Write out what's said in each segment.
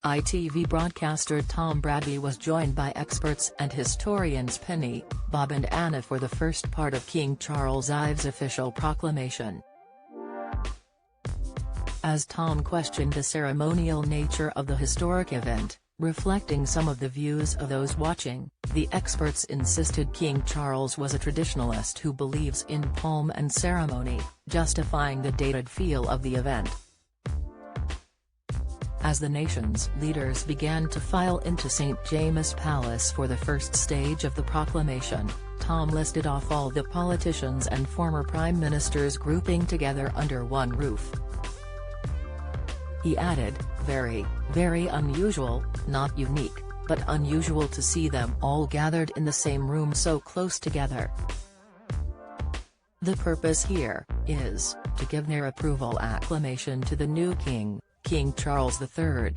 ITV broadcaster Tom Bradby was joined by experts and historians Penny, Bob and Anna for the first part of King Charles I's official proclamation. As Tom questioned the ceremonial nature of the historic event, reflecting some of the views of those watching, the experts insisted King Charles was a traditionalist who believes in pomp and ceremony, justifying the dated feel of the event. As the nation's leaders began to file into St. James's Palace for the first stage of the proclamation, Tom listed off all the politicians and former prime ministers grouping together under one roof. He added, very, very unusual, not unique, but unusual to see them all gathered in the same room so close together. The purpose here is to give their approval acclamation to the new king, King Charles III.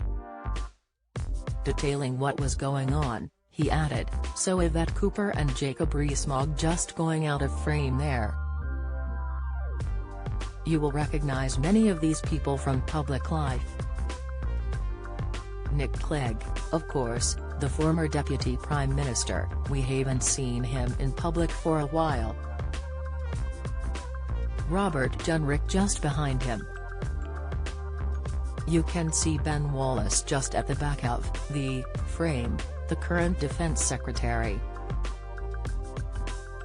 Detailing what was going on, he added, so Yvette Cooper and Jacob Rees-Mogg just going out of frame there. You will recognize many of these people from public life. Nick Clegg, of course, the former Deputy Prime Minister, we haven't seen him in public for a while. Robert Jenrick just behind him. You can see Ben Wallace just at the back of the frame, the current Defence Secretary.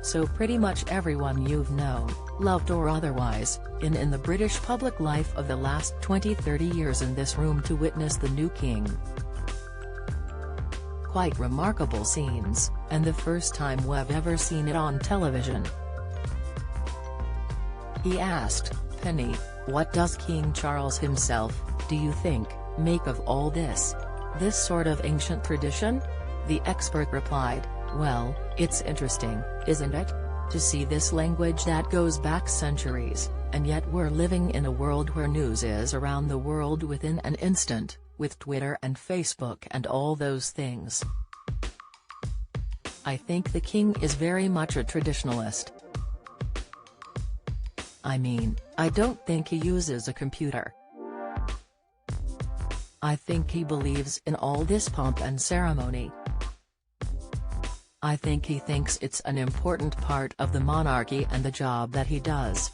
So pretty much everyone you've known, loved or otherwise, in the British public life of the last 20-30 years in this room to witness the new king. Quite remarkable scenes, and the first time we've ever seen it on television. He asked, Penny, what does King Charles himself, do you think, make of all this? This sort of ancient tradition? The expert replied, well, it's interesting, isn't it? To see this language that goes back centuries, and yet we're living in a world where news is around the world within an instant, with Twitter and Facebook and all those things. I think the king is very much a traditionalist. I mean, I don't think he uses a computer. I think he believes in all this pomp and ceremony. I think he thinks it's an important part of the monarchy and the job that he does.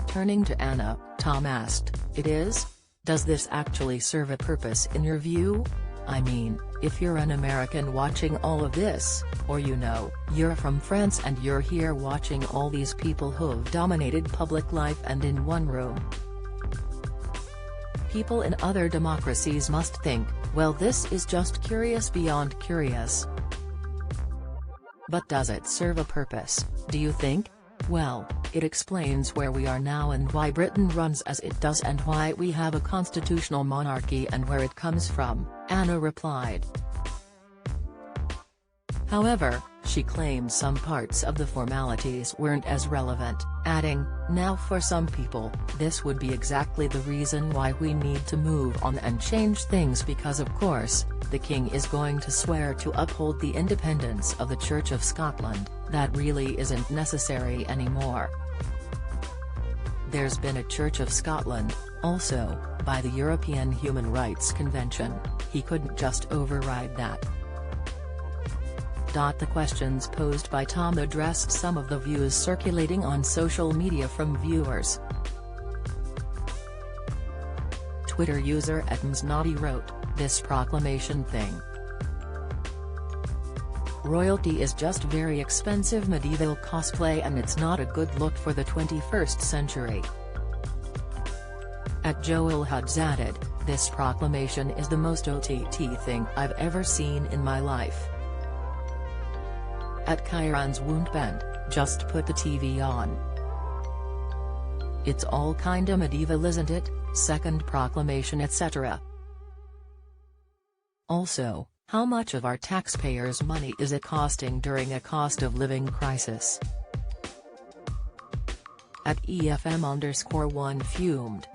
Turning to Anna, Tom asked, it is? Does this actually serve a purpose in your view? I mean, if you're an American watching all of this, or you're from France and you're here watching all these people who've dominated public life and in one room. People in other democracies must think, well, this is just curious beyond curious. But does it serve a purpose, do you think? Well, it explains where we are now and why Britain runs as it does and why we have a constitutional monarchy and where it comes from, Anna replied. However, she claimed some parts of the formalities weren't as relevant, adding, now for some people, this would be exactly the reason why we need to move on and change things because of course, the king is going to swear to uphold the independence of the Church of Scotland, that really isn't necessary anymore. There's been a Church of Scotland, also, by the European Human Rights Convention, he couldn't just override that. The questions posed by Tom addressed some of the views circulating on social media from viewers. Twitter user @msnaughty wrote, this proclamation thing. Royalty is just very expensive medieval cosplay and it's not a good look for the 21st century. Joel Hudds added, this proclamation is the most OTT thing I've ever seen in my life. Kieran's won't bend, just put the TV on. It's all kinda medieval isn't it, second proclamation etc. Also, how much of our taxpayers' money is it costing during a cost of living crisis? @EFM_1 fumed,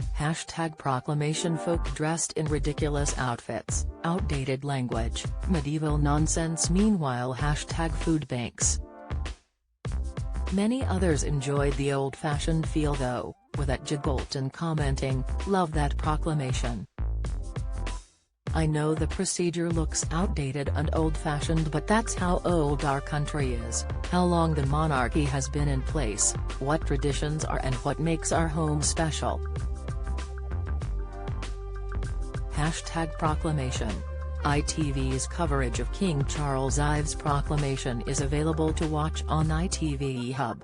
#proclamation folk dressed in ridiculous outfits, outdated language, medieval nonsense meanwhile #food banks. Many others enjoyed the old-fashioned feel though, with @Jigolton commenting, love that proclamation. I know the procedure looks outdated and old-fashioned, but that's how old our country is, how long the monarchy has been in place, what traditions are and what makes our home special. #Proclamation. ITV's coverage of King Charles Ives' proclamation is available to watch on ITV Hub.